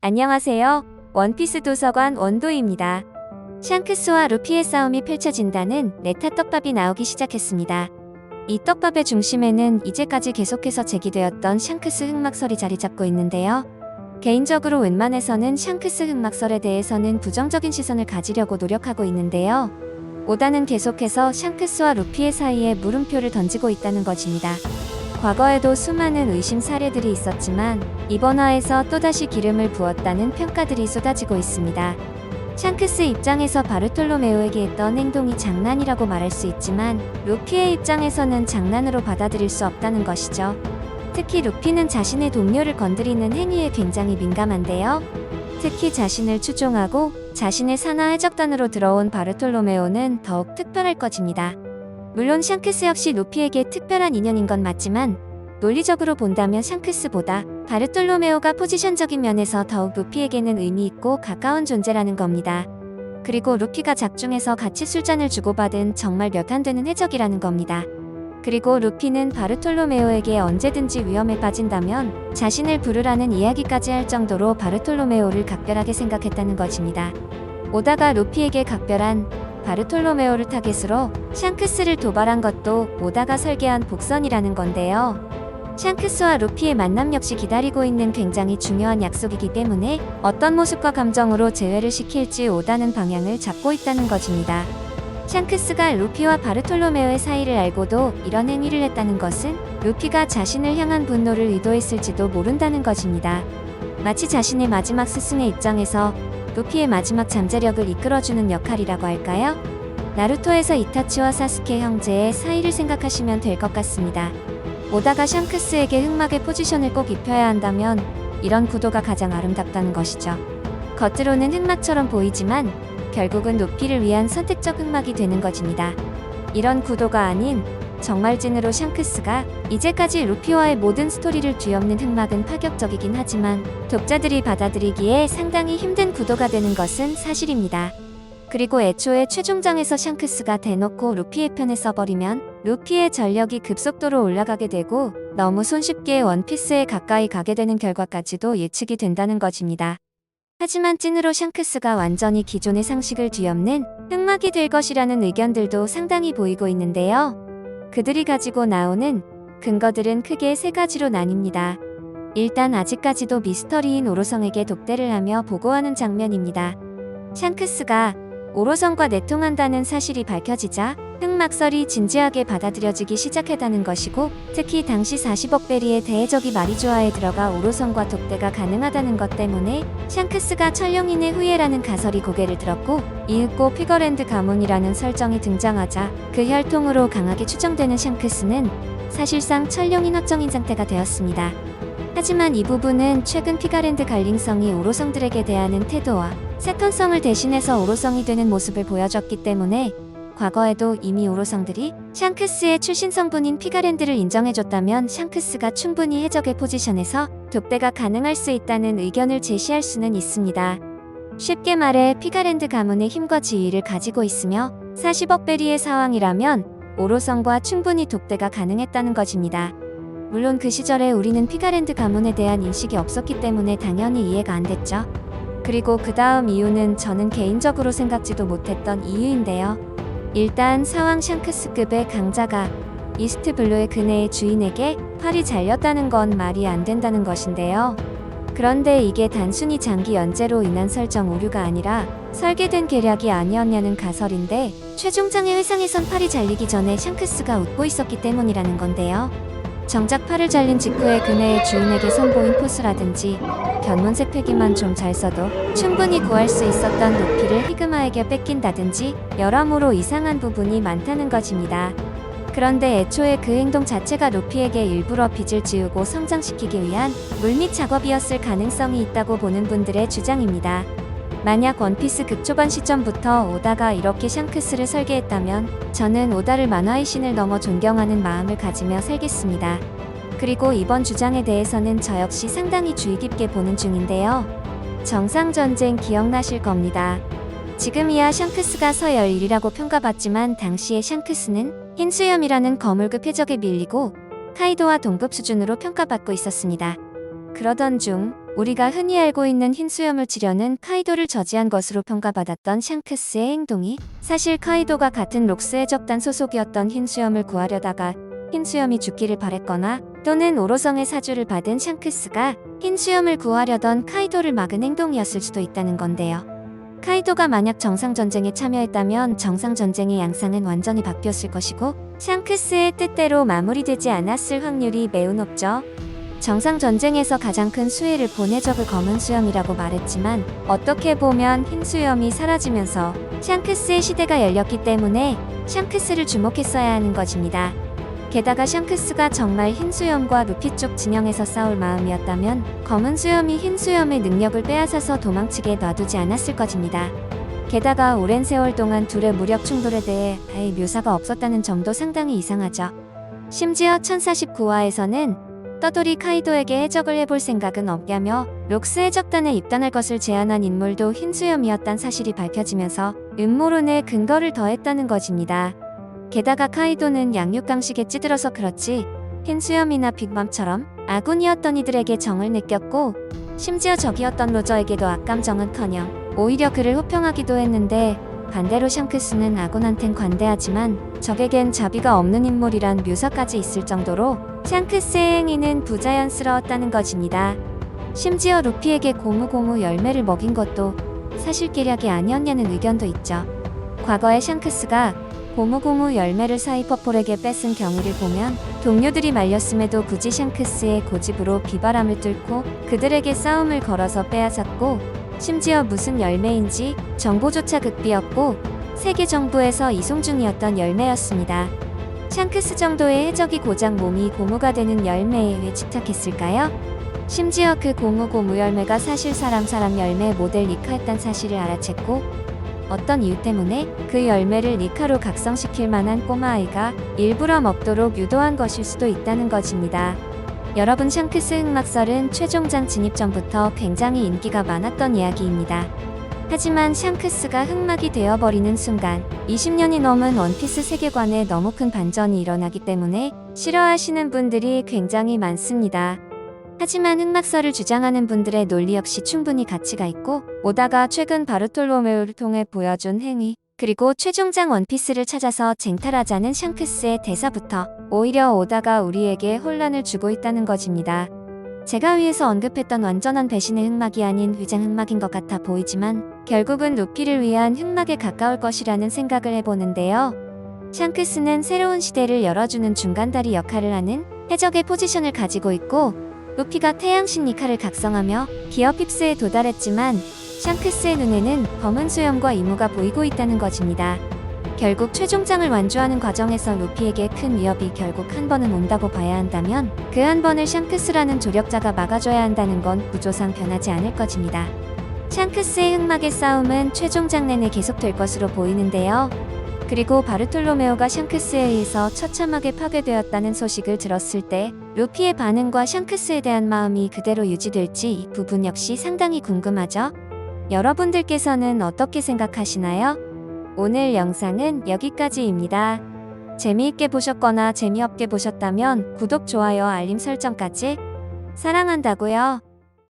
안녕하세요. 원피스 도서관 원도입니다. 샹크스와 루피의 싸움이 펼쳐진다는 네타 떡밥이 나오기 시작했습니다. 이 떡밥의 중심에는 이제까지 계속해서 제기되었던 샹크스 흑막설이 자리 잡고 있는데요. 개인적으로 웬만해서는 샹크스 흑막설에 대해서는 부정적인 시선을 가지려고 노력하고 있는데요. 오다는 계속해서 샹크스와 루피의 사이에 물음표를 던지고 있다는 것입니다. 과거에도 수많은 의심 사례들이 있었지만 이번 화에서 또다시 기름을 부었다는 평가들이 쏟아지고 있습니다. 샹크스 입장에서 바르톨로메오에게 했던 행동이 장난이라고 말할 수 있지만 루피의 입장에서는 장난으로 받아들일 수 없다는 것이죠. 특히 루피는 자신의 동료를 건드리는 행위에 굉장히 민감한데요. 특히 자신을 추종하고 자신의 산하 해적단으로 들어온 바르톨로메오는 더욱 특별할 것입니다. 물론 샹크스 역시 루피에게 특별한 인연인 건 맞지만 논리적으로 본다면 샹크스보다 바르톨로메오가 포지션적인 면에서 더욱 루피에게는 의미 있고 가까운 존재라는 겁니다. 그리고 루피가 작중에서 같이 술잔을 주고받은 정말 몇 안 되는 해적이라는 겁니다. 그리고 루피는 바르톨로메오에게 언제든지 위험에 빠진다면 자신을 부르라는 이야기까지 할 정도로 바르톨로메오를 각별하게 생각했다는 것입니다. 오다가 루피에게 각별한 바르톨로메오를 타겟으로 샹크스를 도발한 것도 오다가 설계한 복선이라는 건데요. 샹크스와 루피의 만남 역시 기다리고 있는 굉장히 중요한 약속이기 때문에 어떤 모습과 감정으로 재회를 시킬지 오다는 방향을 잡고 있다는 것입니다. 샹크스가 루피와 바르톨로메오의 사이를 알고도 이런 행위를 했다는 것은 루피가 자신을 향한 분노를 의도했을지도 모른다는 것입니다. 마치 자신의 마지막 스승의 입장에서 루피의 마지막 잠재력을 이끌어주는 역할이라고 할까요? 나루토에서 이타치와 사스케 형제의 사이를 생각하시면 될 것 같습니다. 오다가 샹크스에게 흑막의 포지션을 꼭 입혀야 한다면 이런 구도가 가장 아름답다는 것이죠. 겉으로는 흑막처럼 보이지만 결국은 루피를 위한 선택적 흑막이 되는 것입니다. 이런 구도가 아닌 정말 찐으로 샹크스가 이제까지 루피와의 모든 스토리를 뒤엎는 흑막은 파격적이긴 하지만 독자들이 받아들이기에 상당히 힘든 구도가 되는 것은 사실입니다. 그리고 애초에 최종장에서 샹크스가 대놓고 루피의 편에 서버리면 루피의 전력이 급속도로 올라가게 되고 너무 손쉽게 원피스에 가까이 가게 되는 결과까지도 예측이 된다는 것입니다. 하지만 찐으로 샹크스가 완전히 기존의 상식을 뒤엎는 흑막이 될 것이라는 의견들도 상당히 보이고 있는데요. 그들이 가지고 나오는 근거들은 크게 세 가지로 나뉩니다. 일단 아직까지도 미스터리인 오로성에게 독대를 하며 보고하는 장면입니다. 샹크스가 오로성과 내통한다는 사실이 밝혀지자 흑막설이 진지하게 받아들여지기 시작했다는 것이고 특히 당시 40억 베리의 대해적이 마리조아에 들어가 오로성과 독대가 가능하다는 것 때문에 샹크스가 천룡인의 후예라는 가설이 고개를 들었고 이윽고 피거랜드 가문이라는 설정이 등장하자 그 혈통으로 강하게 추정되는 샹크스는 사실상 천룡인 확정인 상태가 되었습니다. 하지만 이 부분은 최근 피가랜드 갈링성이 오로성들에게 대하는 태도와 세턴성을 대신해서 오로성이 되는 모습을 보여줬기 때문에 과거에도 이미 오로성들이 샹크스의 출신 성분인 피가랜드를 인정해줬다면 샹크스가 충분히 해적의 포지션에서 독대가 가능할 수 있다는 의견을 제시할 수는 있습니다. 쉽게 말해 피가랜드 가문의 힘과 지위를 가지고 있으며 40억 베리의 상황이라면 오로성과 충분히 독대가 가능했다는 것입니다. 물론 그 시절에 우리는 피가랜드 가문에 대한 인식이 없었기 때문에 당연히 이해가 안 됐죠. 그리고 그 다음 이유는 저는 개인적으로 생각지도 못했던 이유인데요. 일단 사왕 샹크스급의 강자가 이스트블루의 그네의 주인에게 팔이 잘렸다는 건 말이 안 된다는 것인데요. 그런데 이게 단순히 장기 연재로 인한 설정 오류가 아니라 설계된 계략이 아니었냐는 가설인데 최종장의 회상에선 팔이 잘리기 전에 샹크스가 웃고 있었기 때문이라는 건데요. 정작 팔을 잘린 직후에 그네의 주인에게 선보인 포스라든지 견문색 패기만 좀 잘 써도 충분히 구할 수 있었던 루피를 히그마에게 뺏긴다든지 여러모로 이상한 부분이 많다는 것입니다. 그런데 애초에 그 행동 자체가 루피에게 일부러 빚을 지우고 성장시키기 위한 물밑 작업이었을 가능성이 있다고 보는 분들의 주장입니다. 만약 원피스 극초반 시점부터 오다가 이렇게 샹크스를 설계했다면 저는 오다를 만화의 신을 넘어 존경하는 마음을 가지며 살겠습니다. 그리고 이번 주장에 대해서는 저 역시 상당히 주의 깊게 보는 중인데요. 정상전쟁 기억나실 겁니다. 지금이야 샹크스가 서열일이라고 평가받지만 당시의 샹크스는 흰수염이라는 거물급 해적에 밀리고 카이도와 동급 수준으로 평가받고 있었습니다. 그러던 중 우리가 흔히 알고 있는 흰 수염을 치려는 카이도를 저지한 것으로 평가받았던 샹크스의 행동이 사실 카이도가 같은 록스 해적단 소속이었던 흰 수염을 구하려다가 흰 수염이 죽기를 바랬거나 또는 오로성의 사주를 받은 샹크스가 흰 수염을 구하려던 카이도를 막은 행동이었을 수도 있다는 건데요. 카이도가 만약 정상전쟁에 참여했다면 정상전쟁의 양상은 완전히 바뀌었을 것이고 샹크스의 뜻대로 마무리되지 않았을 확률이 매우 높죠. 정상전쟁에서 가장 큰 수혜를 본 해적을 검은 수염이라고 말했지만 어떻게 보면 흰 수염이 사라지면서 샹크스의 시대가 열렸기 때문에 샹크스를 주목했어야 하는 것입니다. 게다가 샹크스가 정말 흰 수염과 루피 쪽 진영에서 싸울 마음이었다면 검은 수염이 흰 수염의 능력을 빼앗아서 도망치게 놔두지 않았을 것입니다. 게다가 오랜 세월 동안 둘의 무력 충돌에 대해 아예 묘사가 없었다는 점도 상당히 이상하죠. 심지어 1049화에서는 떠돌이 카이도에게 해적을 해볼 생각은 없냐며 록스 해적단에 입단할 것을 제안한 인물도 흰 수염이었단 사실이 밝혀지면서 음모론에 근거를 더했다는 것입니다. 게다가 카이도는 양육강식에 찌들어서 그렇지 흰 수염이나 빅맘처럼 아군이었던 이들에게 정을 느꼈고 심지어 적이었던 로저에게도 악감정은커녕 오히려 그를 호평하기도 했는데 반대로 샹크스는 아군한텐 관대하지만 적에겐 자비가 없는 인물이란 묘사까지 있을 정도로 샹크스의 행위는 부자연스러웠다는 것입니다. 심지어 루피에게 고무고무 열매를 먹인 것도 사실계략이 아니었냐는 의견도 있죠. 과거에 샹크스가 고무고무 열매를 사이퍼폴에게 뺏은 경위를 보면 동료들이 말렸음에도 굳이 샹크스의 고집으로 비바람을 뚫고 그들에게 싸움을 걸어서 빼앗았고 심지어 무슨 열매인지 정보조차 극비였고 세계 정부에서 이송 중이었던 열매였습니다. 샹크스 정도의 해적이 고작 몸이 고무가 되는 열매에 왜 집착했을까요? 심지어 그 고무 열매가 사실 사람 열매 모델 니카였단 사실을 알아챘고 어떤 이유 때문에 그 열매를 니카로 각성시킬 만한 꼬마아이가 일부러 먹도록 유도한 것일 수도 있다는 것입니다. 여러분, 샹크스 흑막설은 최종장 진입 전부터 굉장히 인기가 많았던 이야기입니다. 하지만 샹크스가 흑막이 되어버리는 순간 20년이 넘은 원피스 세계관에 너무 큰 반전이 일어나기 때문에 싫어하시는 분들이 굉장히 많습니다. 하지만 흑막설을 주장하는 분들의 논리 역시 충분히 가치가 있고 오다가 최근 바르톨로메오를 통해 보여준 행위 그리고 최종장 원피스를 찾아서 쟁탈하자는 샹크스의 대사부터 오히려 오다가 우리에게 혼란을 주고 있다는 것입니다. 제가 위에서 언급했던 완전한 배신의 흑막이 아닌 위장 흑막인 것 같아 보이지만 결국은 루피를 위한 흑막에 가까울 것이라는 생각을 해보는데요. 샹크스는 새로운 시대를 열어주는 중간다리 역할을 하는 해적의 포지션을 가지고 있고 루피가 태양신 니카를 각성하며 기어 핍스에 도달했지만 샹크스의 눈에는 검은 수염과 이무가 보이고 있다는 것입니다. 결국 최종장을 완주하는 과정에서 루피에게 큰 위협이 결국 한 번은 온다고 봐야 한다면 그 한 번을 샹크스라는 조력자가 막아줘야 한다는 건 구조상 변하지 않을 것입니다. 샹크스의 흑막의 싸움은 최종장 내내 계속될 것으로 보이는데요. 그리고 바르톨로메오가 샹크스에 의해서 처참하게 파괴되었다는 소식을 들었을 때 루피의 반응과 샹크스에 대한 마음이 그대로 유지될지 이 부분 역시 상당히 궁금하죠? 여러분들께서는 어떻게 생각하시나요? 오늘 영상은 여기까지입니다. 재미있게 보셨거나 재미없게 보셨다면 구독, 좋아요, 알림 설정까지 사랑한다고요.